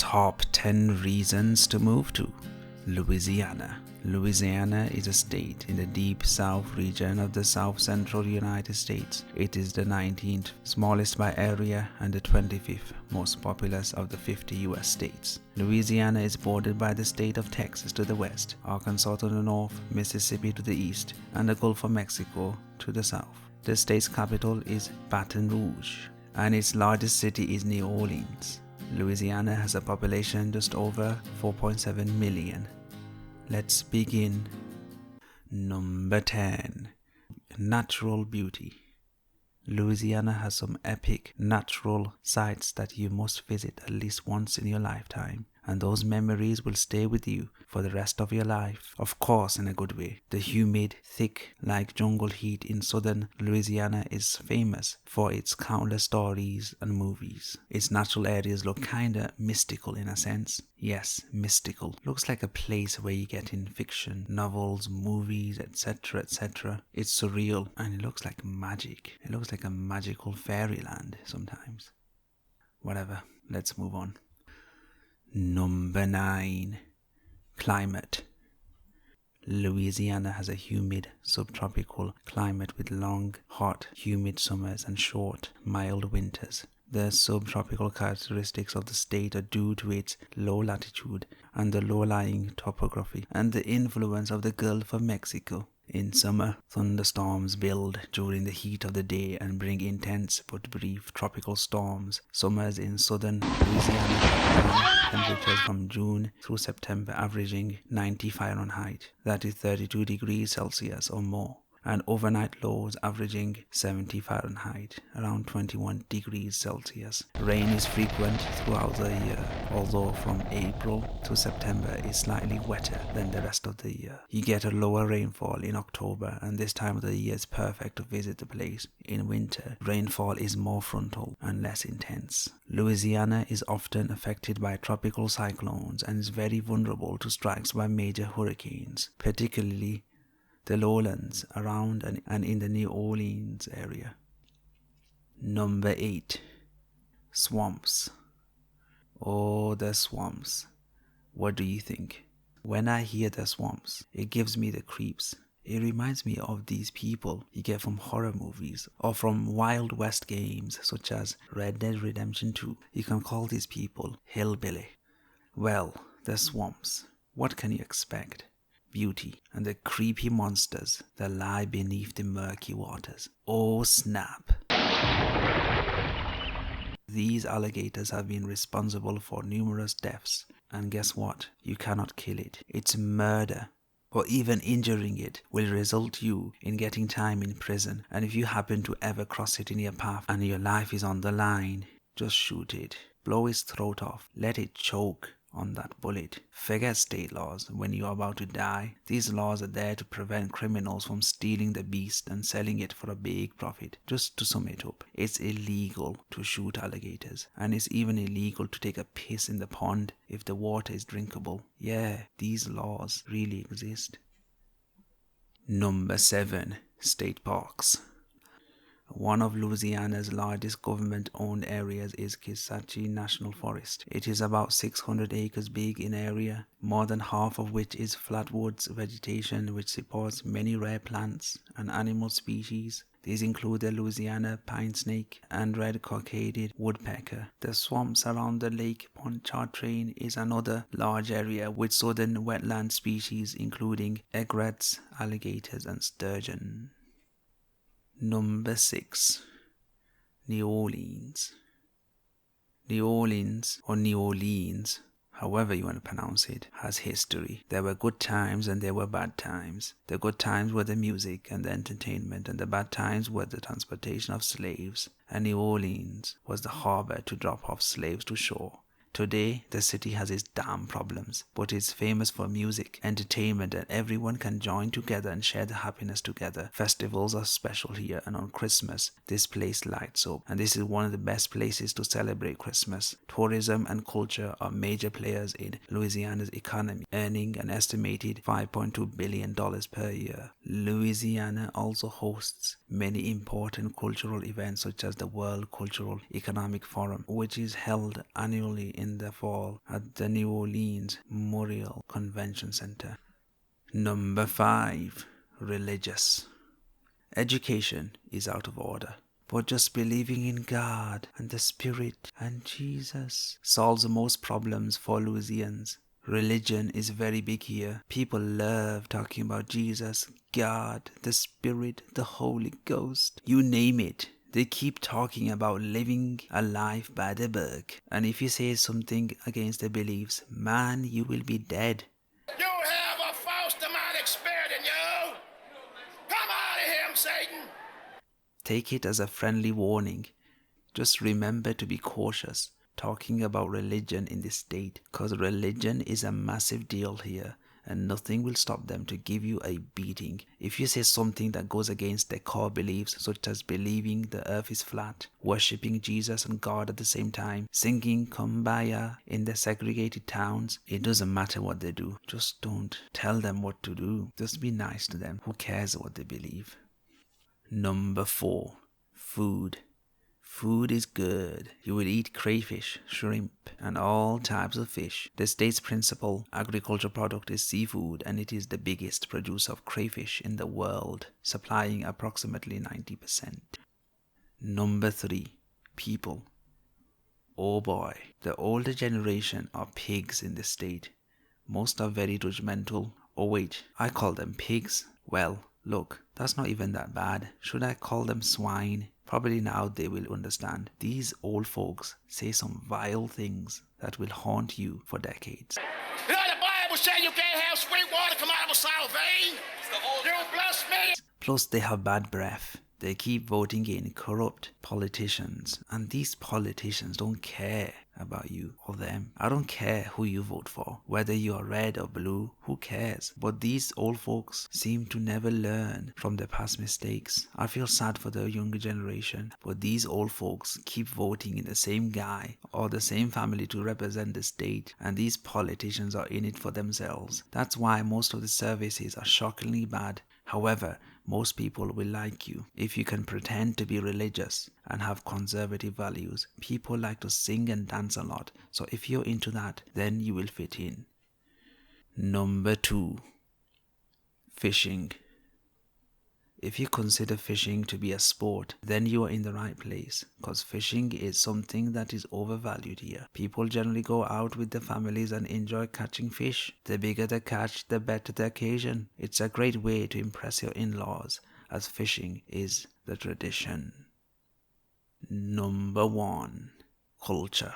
Top 10 reasons to move to Louisiana. Louisiana is a state in the deep south region of the south central United States. It is the 19th smallest by area and the 25th most populous of the 50 US states. Louisiana is bordered by the state of Texas to the west, Arkansas to the north, Mississippi to the east, and the Gulf of Mexico to the south. The state's capital is Baton Rouge, and its largest city is New Orleans. Louisiana has a population just over 4.7 million. Let's begin. Number 10. Natural beauty. Louisiana has some epic natural sites that you must visit at least once in your lifetime, and those memories will stay with you for the rest of your life. Of course, in a good way. The humid, thick, like jungle heat in southern Louisiana is famous for its countless stories and movies. Its natural areas look kinda mystical in a sense. Yes, mystical. Looks like a place where you get in fiction, novels, movies, etc., etc. It's surreal and it looks like magic. It looks like a magical fairyland sometimes. Whatever, let's move on. Number 9. Climate. Louisiana has a humid subtropical climate with long, hot, humid summers and short, mild winters. The subtropical characteristics of the state are due to its low latitude and the low-lying topography and the influence of the Gulf of Mexico. In summer, thunderstorms build during the heat of the day and bring intense but brief tropical storms. Summers in southern Louisiana have temperatures from June through September averaging 90 Fahrenheit, that is 32 degrees Celsius or more, and overnight lows averaging 70 Fahrenheit, around 21 degrees Celsius. Rain is frequent throughout the year, although from April to September is slightly wetter than the rest of the year. You get a lower rainfall in October, and this time of the year is perfect to visit the place. In winter, rainfall is more frontal and less intense. Louisiana is often affected by tropical cyclones and is very vulnerable to strikes by major hurricanes, particularly the lowlands around and in the New Orleans area. Number 8. Swamps. Oh, the swamps. What do you think? When I hear the swamps, it gives me the creeps. It reminds me of these people you get from horror movies or from Wild West games such as Red Dead Redemption 2. You can call these people hillbilly. Well, the swamps. What can you expect? Beauty and the creepy monsters that lie beneath the murky waters. Oh snap! These alligators have been responsible for numerous deaths, and guess what? You cannot kill it. It's murder. Or even injuring it will result you in getting time in prison, and if you happen to ever cross it in your path and your life is on the line, just shoot it. Blow its throat off. Let it choke on that bullet. Forget state laws when you are about to die. These laws are there to prevent criminals from stealing the beast and selling it for a big profit. Just to sum it up, it's illegal to shoot alligators, and it's even illegal to take a piss in the pond if the water is drinkable. Yeah, these laws really exist. Number 7. State parks. One of Louisiana's largest government-owned areas is Kisatchie National Forest. It is about 600 acres big in area, more than half of which is flatwoods vegetation which supports many rare plants and animal species. These include the Louisiana pine snake and red-cockaded woodpecker. The swamps around the Lake Pontchartrain is another large area with southern wetland species including egrets, alligators and sturgeon. Number 6. New Orleans. New Orleans, or New Orleans, however you want to pronounce it, has history. There were good times and there were bad times. The good times were the music and the entertainment, and the bad times were the transportation of slaves. And New Orleans was the harbor to drop off slaves to shore. Today, the city has its damn problems, but it's famous for music, entertainment, and everyone can join together and share the happiness together. Festivals are special here, and on Christmas, this place lights up, and this is one of the best places to celebrate Christmas. Tourism and culture are major players in Louisiana's economy, earning an estimated $5.2 billion per year. Louisiana also hosts many important cultural events such as the World Cultural Economic Forum, which is held annually in in the fall at the New Orleans Memorial Convention Center. Number 5. Religious. Education is out of order. But just believing in God and the Spirit and Jesus solves most problems for Louisians. Religion is very big here. People love talking about Jesus, God, the Spirit, the Holy Ghost. You name it. They keep talking about living a life by the book. And if you say something against their beliefs, man, you will be dead. You have a false demonic spirit in you. Come out of him, Satan. Take it as a friendly warning. Just remember to be cautious talking about religion in this state, because religion is a massive deal here and nothing will stop them to give you a beating. If you say something that goes against their core beliefs, such as believing the earth is flat, worshipping Jesus and God at the same time, singing Kumbaya in their segregated towns, it doesn't matter what they do. Just don't tell them what to do. Just be nice to them. Who cares what they believe? Number 4. Food. Food is good. You will eat crayfish, shrimp, and all types of fish. The state's principal agricultural product is seafood, and it is the biggest producer of crayfish in the world, supplying approximately 90%. Number 3. People. Oh boy, the older generation are pigs in the state. Most are very judgmental. Oh wait, I call them pigs. Well, look, that's not even that bad. Should I call them swine? Probably now they will understand. These old folks say some vile things that will haunt you for decades. You know the Bible said you can't have sweet water come out of a sour vein. You blasphemy. Plus they have bad breath. They keep voting in corrupt politicians, and these politicians don't care about you or them. I don't care who you vote for, whether you are red or blue, who cares? But these old folks seem to never learn from their past mistakes. I feel sad for the younger generation, but these old folks keep voting in the same guy or the same family to represent the state, and these politicians are in it for themselves. That's why most of the services are shockingly bad. However, most people will like you if you can pretend to be religious and have conservative values. People like to sing and dance a lot, so if you're into that, then you will fit in. Number 2. Fishing. If you consider fishing to be a sport, then you are in the right place, because fishing is something that is overvalued here. People generally go out with their families and enjoy catching fish. The bigger the catch, the better the occasion. It's a great way to impress your in-laws, as fishing is the tradition. Number 1. Culture.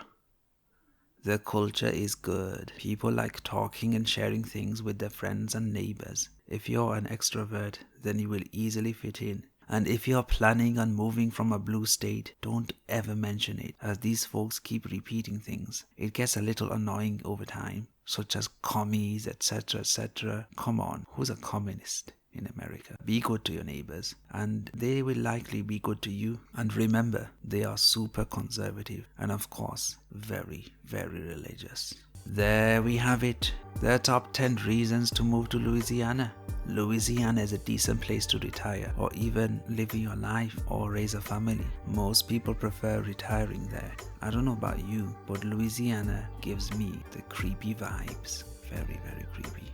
The culture is good. People like talking and sharing things with their friends and neighbors. If you're an extrovert, then you will easily fit in. And if you're planning on moving from a blue state, don't ever mention it, as these folks keep repeating things. It gets a little annoying over time, such as commies, etc., etc. Come on, who's a communist in America? Be good to your neighbors, and they will likely be good to you. And remember, they are super conservative and of course very, very religious. There we have it, the top 10 reasons to move to Louisiana. Louisiana is a decent place to retire or even live your life or raise a family. Most people prefer retiring there. I don't know about you, but Louisiana gives me the creepy vibes. Very, very creepy.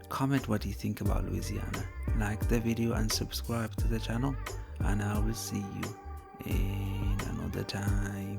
Comment what you think about Louisiana, like the video and subscribe to the channel, and I will see you in another time.